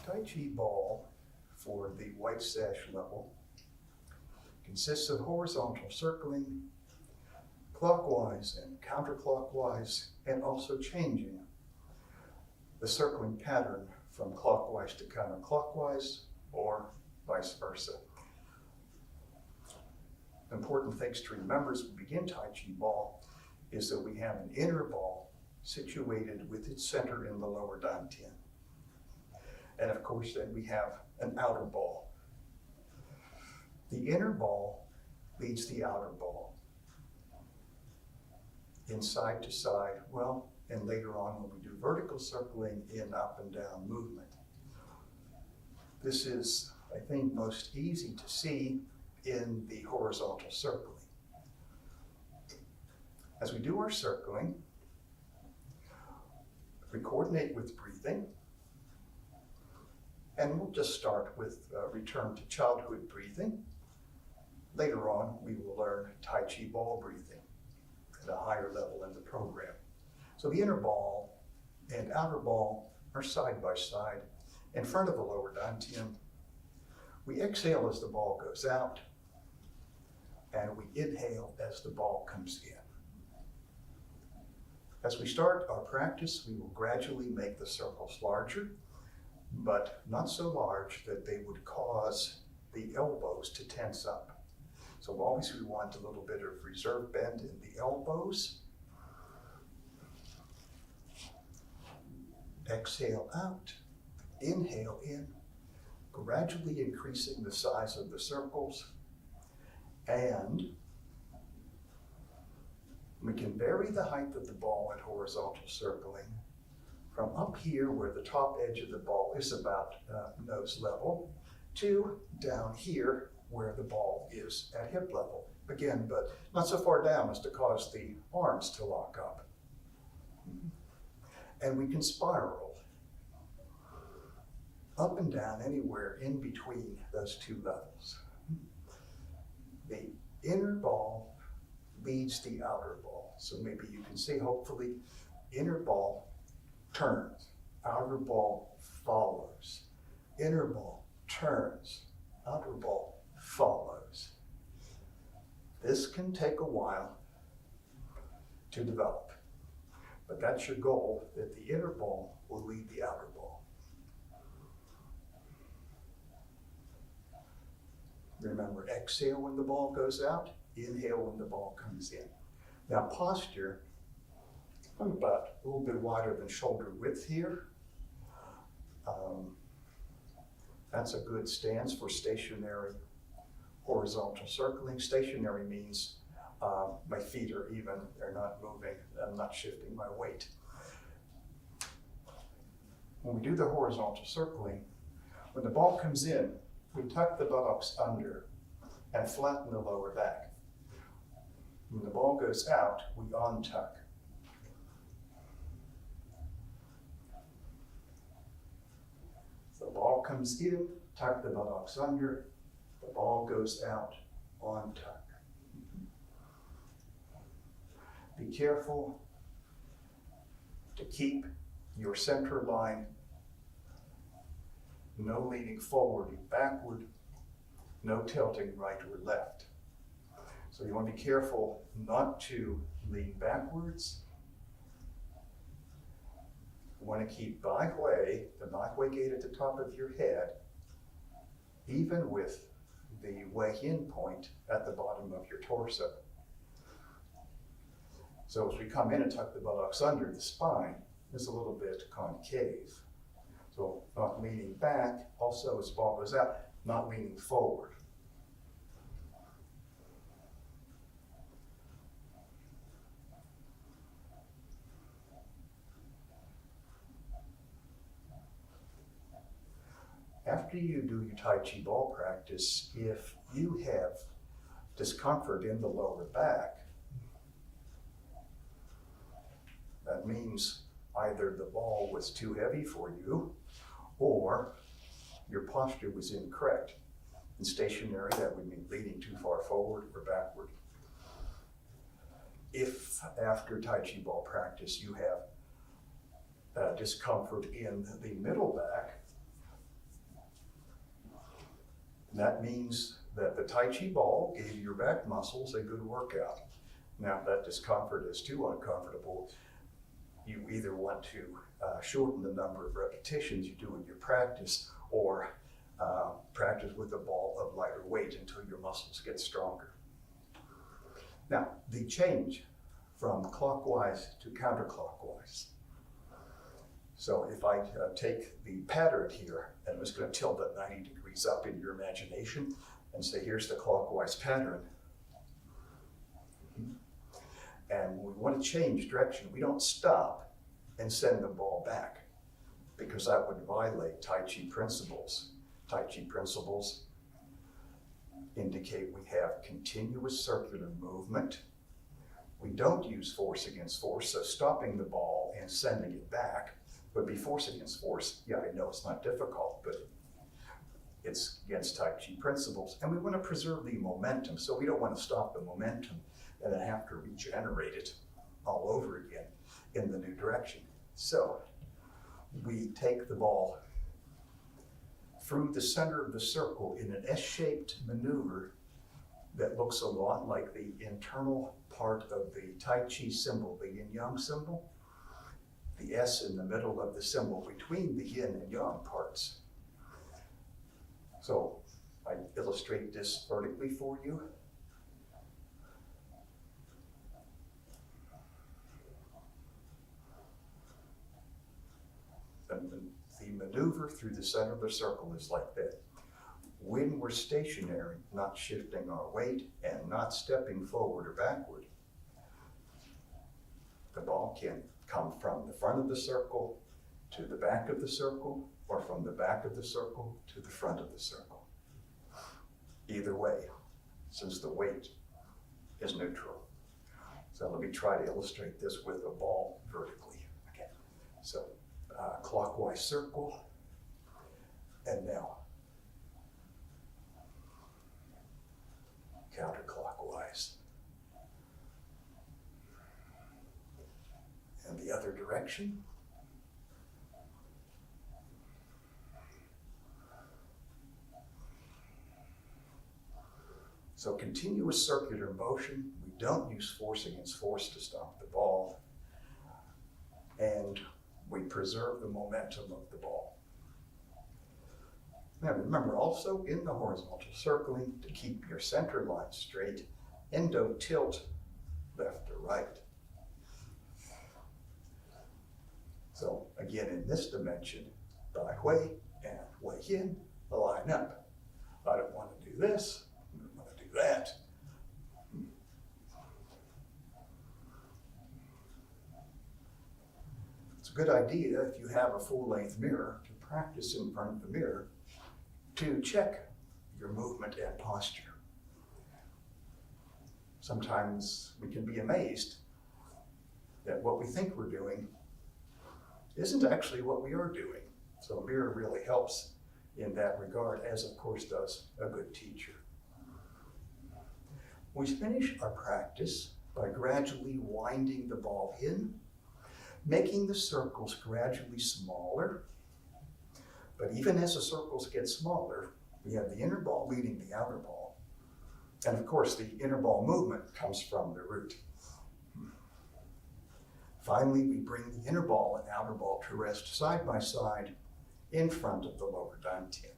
Taiji Ball for the white sash level consists of horizontal circling, clockwise and counterclockwise, and also changing the circling pattern from clockwise to counterclockwise or vice versa. Important things to remember as we begin Taiji Ball is that we have an inner ball situated with its center in the lower dantian. And of course, then we have an outer ball. The inner ball leads the outer ball inside to side, and later on when we do vertical circling in up and down movement. This is, I think, most easy to see in the horizontal circling. As we do our circling, we coordinate with breathing, and we'll just start with return to childhood breathing. Later on, we will learn Taiji Ball breathing at a higher level in the program. So the inner ball and outer ball are side by side in front of the lower dantian. We exhale as the ball goes out, and we inhale as the ball comes in. As we start our practice, we will gradually make the circles larger, but not so large that they would cause the elbows to tense up. So always we want a little bit of reserve bend in the elbows. Exhale out, inhale in, gradually increasing the size of the circles, and we can vary the height of the ball at horizontal circling from up here where the top edge of the ball is about nose level to down here where the ball is at hip level. Again, but not so far down as to cause the arms to lock up. And we can spiral up and down anywhere in between those two levels. The inner ball leads the outer ball. So maybe you can see, hopefully, inner ball turns, outer ball follows, inner ball turns, outer ball follows. This can take a while to develop, but that's your goal, that the inner ball will lead the outer ball. Remember, exhale when the ball goes out, inhale when the ball comes in. Now posture, I'm about a little bit wider than shoulder width here. That's a good stance for stationary horizontal circling. Stationary means my feet are even, they're not moving, I'm not shifting my weight. When we do the horizontal circling, when the ball comes in, we tuck the buttocks under and flatten the lower back. When the ball goes out, we untuck. The ball comes in, tuck the buttocks under, the ball goes out, untuck. Be careful to keep your center line, no leaning forward and backward, no tilting right or left. So you want to be careful not to lean backwards. You want to keep Bai Hui, the Bai Hui gate at the top of your head, even with the Wei Yin point at the bottom of your torso. So as we come in and tuck the buttocks under, the spine is a little bit concave. So not leaning back, also as the ball goes out, not leaning forward. After you do your Taiji Ball practice, if you have discomfort in the lower back, that means either the ball was too heavy for you or your posture was incorrect. In stationary, that would mean leaning too far forward or backward. If after Taiji Ball practice you have discomfort in the middle back, That means that the Tai Chi ball gave your back muscles a good workout. Now, if that discomfort is too uncomfortable, you either want to shorten the number of repetitions you do in your practice, or practice with a ball of lighter weight until your muscles get stronger. Now, the change from clockwise to counterclockwise. So if I take the pattern here, and I'm just going to tilt it 90 degrees up in your imagination and say, here's the clockwise pattern. And we want to change direction. We don't stop and send the ball back, because that would violate Tai Chi principles. Tai Chi principles indicate we have continuous circular movement. We don't use force against force, so stopping the ball and sending it back would be force against force. Yeah, I know it's not difficult, but it's against Tai Chi principles. And we want to preserve the momentum, so we don't want to stop the momentum and then have to regenerate it all over again in the new direction. So we take the ball through the center of the circle in an S-shaped maneuver that looks a lot like the internal part of the Tai Chi symbol, the yin-yang symbol. The S in the middle of the symbol between the yin and yang parts. So I illustrate this vertically for you. The maneuver through the center of the circle is like that. When we're stationary, not shifting our weight and not stepping forward or backward, the ball can come from the front of the circle to the back of the circle, or from the back of the circle to the front of the circle. Either way, since the weight is neutral. So let me try to illustrate this with a ball vertically. Okay. So clockwise circle, and now counterclockwise. And the other direction. So continuous circular motion. We don't use force against force to stop the ball. And we preserve the momentum of the ball. Now remember also, in the horizontal circling, to keep your center line straight, endo tilt left to right. So again, in this dimension, Bai Hui and Wei Yin line up. I don't want to do this, I don't want to do that. It's a good idea, if you have a full-length mirror, to practice in front of the mirror to check your movement and posture. Sometimes we can be amazed that what we think we're doing isn't actually what we are doing. So a mirror really helps in that regard, as of course does a good teacher. We finish our practice by gradually winding the ball in, making the circles gradually smaller. But even as the circles get smaller, we have the inner ball leading the outer ball. And of course, the inner ball movement comes from the root. Finally, we bring the inner ball and outer ball to rest side by side in front of the lower dantian.